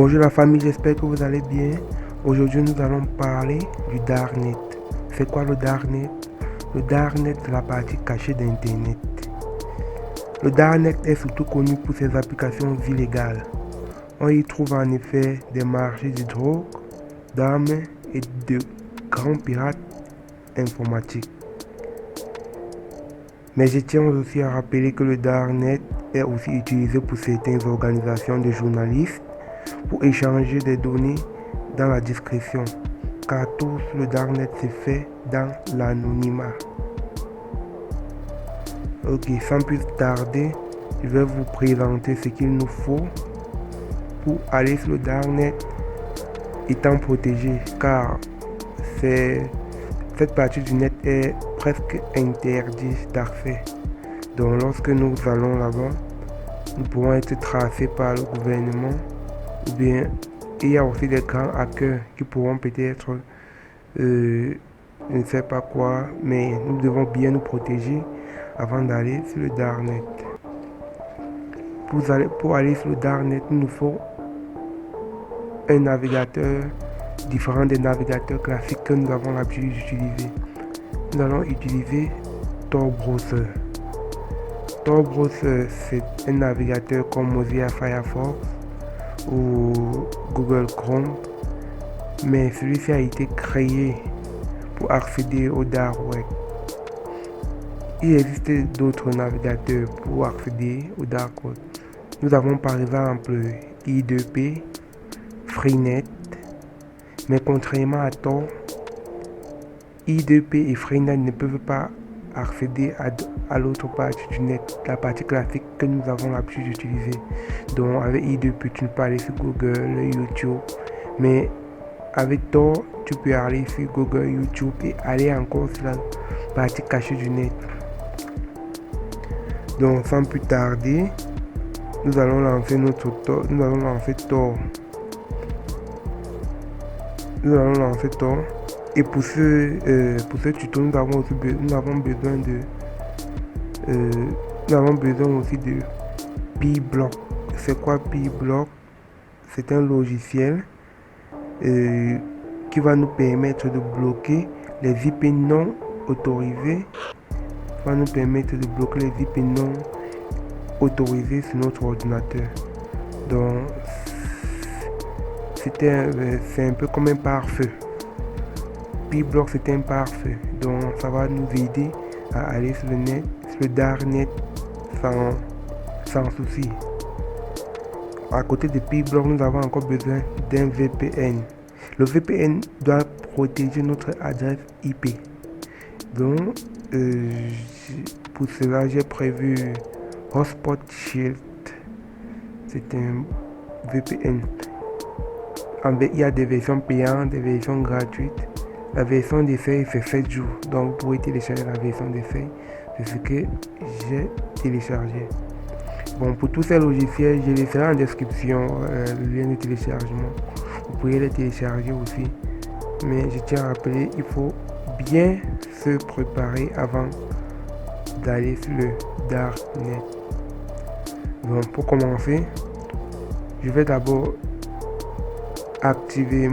Bonjour la famille, j'espère que vous allez bien. Aujourd'hui, nous allons parler du Darknet. C'est quoi le Darknet? Le Darknet, c'est la partie cachée d'Internet. Le Darknet est surtout connu pour ses applications illégales. On y trouve en effet des marchés de drogue, d'armes et de grands pirates informatiques. Mais je tiens aussi à rappeler que le Darknet est aussi utilisé pour certaines organisations de journalistes pour échanger des données dans la discrétion, car tout le Darknet se fait dans l'anonymat. Ok, sans plus tarder, je vais vous présenter ce qu'il nous faut pour aller sur le Darknet étant protégé, car cette partie du net est presque interdite d'accès. Donc lorsque nous allons là-bas, nous pourrons être tracés par le gouvernement, ou bien il y a aussi des grands hackers qui pourront peut-être, je ne sais pas quoi, mais nous devons bien nous protéger avant d'aller sur le Darknet. Pour aller sur le Darknet, il nous faut un navigateur différent des navigateurs classiques que nous avons l'habitude d'utiliser. Nous allons utiliser Tor Browser. Tor Browser, c'est un navigateur comme Mozilla Firefox ou Google Chrome, mais celui-ci a été créé pour accéder au Dark Web. Il existe d'autres navigateurs pour accéder au Dark Web. Nous avons par exemple I2P, Freenet, mais contrairement à Tor, I2P et Freenet ne peuvent pas accéder à l'autre partie du net, la partie classique que nous avons l'habitude d'utiliser. Donc avec I2P, tu peux aller sur Google, YouTube, mais avec Tor, tu peux aller sur Google, YouTube et aller encore sur la partie cachée du net. Donc sans plus tarder, nous allons lancer Tor. Nous allons lancer Tor. Et pour ce tuto, nous avons besoin aussi de P-Block. C'est quoi P-Block? C'est un logiciel qui va nous permettre de bloquer les IP non autorisés. Sur notre ordinateur. Donc c'est un peu comme un pare-feu. P-Block, c'est un pare-feu. Donc ça va nous aider à aller sur le net, sur le Darknet sans souci. À côté de P-Block, nous avons encore besoin d'un VPN. Le VPN doit protéger notre adresse IP. Donc pour cela, j'ai prévu Hotspot Shield. C'est un VPN. Il y a des versions payantes, des versions gratuites. La version d'essai, c'est 7 jours. Donc, vous pouvez télécharger la version d'essai. C'est ce que j'ai téléchargé. Bon, pour tous ces logiciels, je les laisserai en description, le lien de téléchargement. Vous pouvez les télécharger aussi. Mais je tiens à rappeler, il faut bien se préparer avant d'aller sur le Darknet. Donc, pour commencer, je vais d'abord activer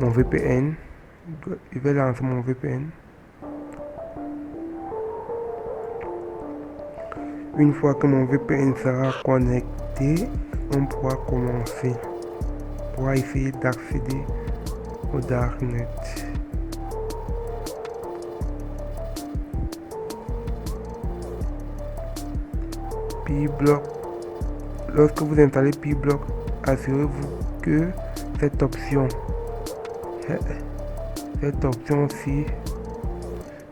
mon VPN. Je vais lancer mon VPN. Une fois que mon VPN sera connecté, on pourra commencer. On pourra essayer d'accéder au Darknet. P-Block. Lorsque vous installez P-Block, assurez-vous que cette option-ci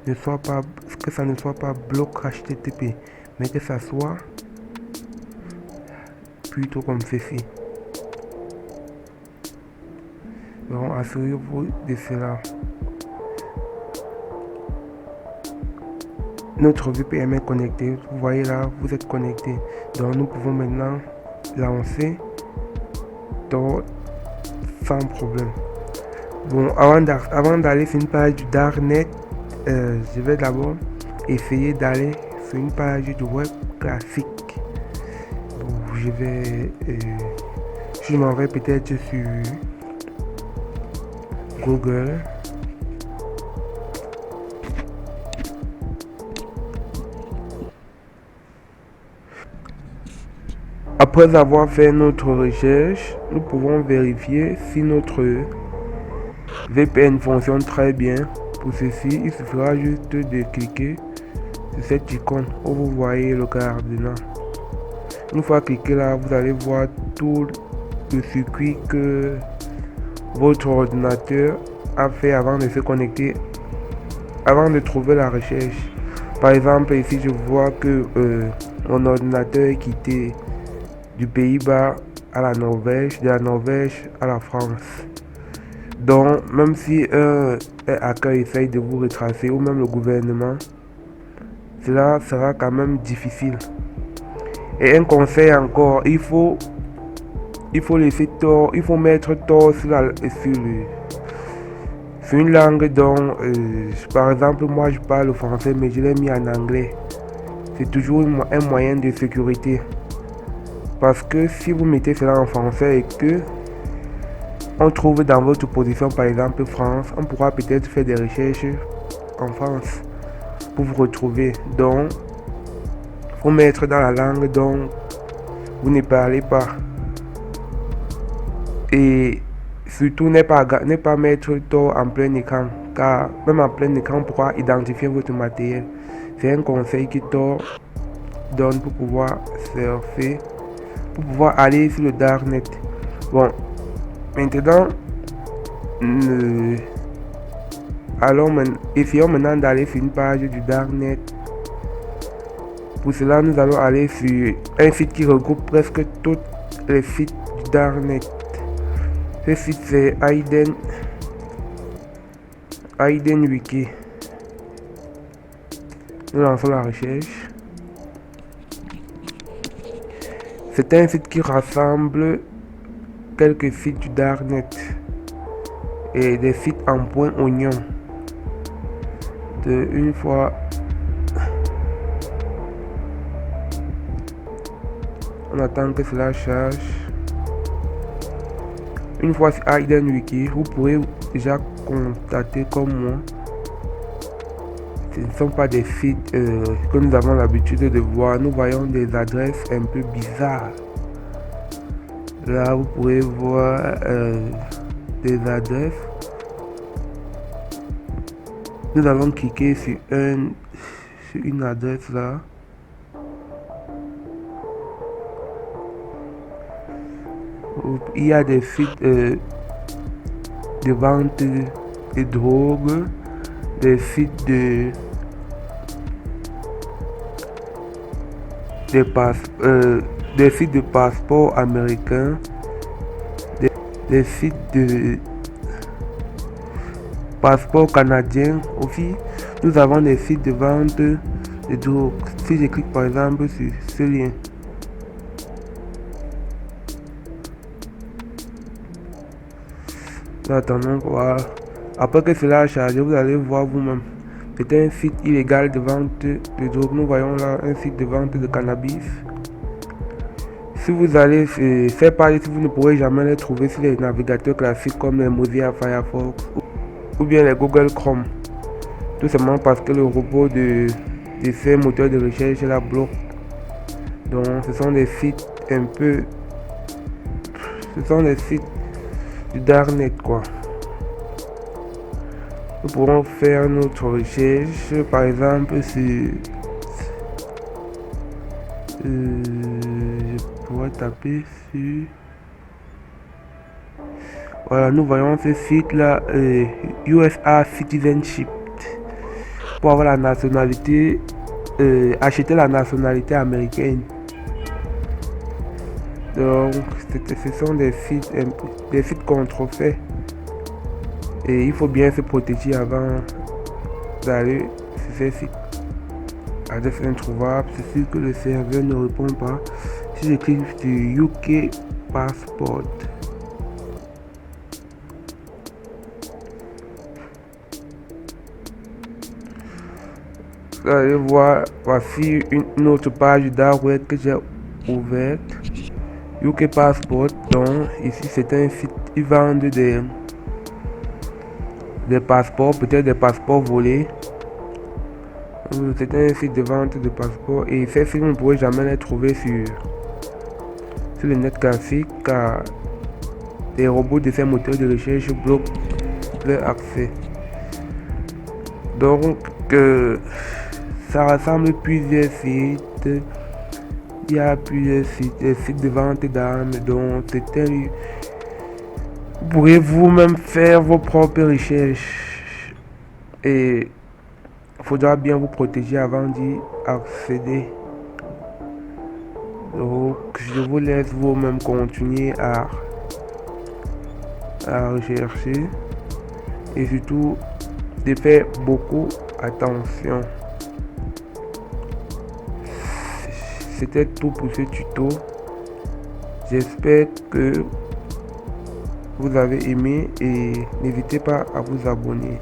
ne soit pas bloc HTTP, mais que ça soit plutôt comme ceci. Donc assurez-vous de cela. Notre VPN est connecté. Vous voyez là, vous êtes connecté. Donc nous pouvons maintenant lancer Tor sans problème. Bon, avant d'aller sur une page du Darknet, je vais d'abord essayer d'aller sur une page du web classique. Bon, je vais Si je m'en vais peut-être sur Google. Après avoir fait notre recherche, nous pouvons vérifier si notre VPN fonctionne très bien. Pour ceci, il suffira juste de cliquer sur cette icône où vous voyez le cadenas. Une fois cliqué là, vous allez voir tout le circuit que votre ordinateur a fait avant de se connecter, avant de trouver la recherche. Par exemple, ici je vois que mon ordinateur est quitté du Pays-Bas à la Norvège, de la Norvège à la France. Donc, même si un hacker essaye de vous retracer, ou même le gouvernement, cela sera quand même difficile. Et un conseil encore, il faut laisser Tor, il faut mettre Tor sur une langue dont, par exemple, moi je parle français, mais je l'ai mis en anglais. C'est toujours un moyen de sécurité. Parce que si vous mettez cela en français et que on trouve dans votre position, par exemple France, on pourra peut-être faire des recherches en France pour vous retrouver. Donc, il faut mettre dans la langue dont vous ne parlez pas. Et surtout, ne pas mettre Tor en plein écran, car même en plein écran, on pourra identifier votre matériel. C'est un conseil que Tor donne pour pouvoir surfer, pour pouvoir aller sur le Darknet. Bon, maintenant, essayons maintenant d'aller sur une page du Darknet. Pour cela, nous allons aller sur un site qui regroupe presque tous les sites du Darknet. Ce site c'est Hidden Wiki. Nous lançons la recherche. C'est un site qui rassemble quelques sites du Darknet et des sites en point oignon. Une fois on attend que cela charge. Une fois sur Hidden Wiki, vous pourrez déjà constater comme moi, ce ne sont pas des sites que nous avons l'habitude de voir. Nous voyons des adresses un peu bizarres. Là, vous pourrez voir des adresses. Nous allons cliquer sur une adresse là. Il y a des sites de vente de drogue, des sites des sites de passeports américains, des sites de passeports canadiens. Aussi, nous avons des sites de vente de drogue. Si je clique par exemple sur ce lien, attendons voir. Après que cela a chargé, vous allez voir vous-même. C'est un site illégal de vente de drogue. Nous voyons là un site de vente de cannabis. Si vous allez faire pareil, si vous ne pourrez jamais les trouver sur les navigateurs classiques comme les Mozilla Firefox ou bien les Google Chrome. Tout simplement parce que le robot de ces moteurs de recherche la bloque. Donc ce sont des sites un peu... Ce sont des sites du Darknet quoi. Nous pourrons faire notre recherche par exemple sur je pourrais taper sur, voilà, nous voyons ce site là, USA Citizenship, pour avoir la nationalité, acheter la nationalité américaine. Donc ce sont des sites contrefaits et il faut bien se protéger avant d'aller sur ces sites. Adresse introuvable, c'est sûr que le serveur ne répond pas. Si je clique sur UK Passport, vous allez voir, voici une autre page dark web que j'ai ouverte. UK Passport. Donc ici c'est un site, ils vendent des passeports, peut-être des passeports volés. C'est un site de vente de passeports et ces sites vous ne pourrez jamais les trouver sur le net classique car les robots de ces moteurs de recherche bloquent leur accès. Donc ça rassemble plusieurs sites. Il y a plusieurs sites de vente d'armes, donc vous pourrez vous-même faire vos propres recherches et il faudra bien vous protéger avant d'y accéder. Donc je vous laisse vous-même continuer à rechercher et surtout de faire beaucoup attention. C'était tout pour ce tuto. J'espère que vous avez aimé et n'hésitez pas à vous abonner.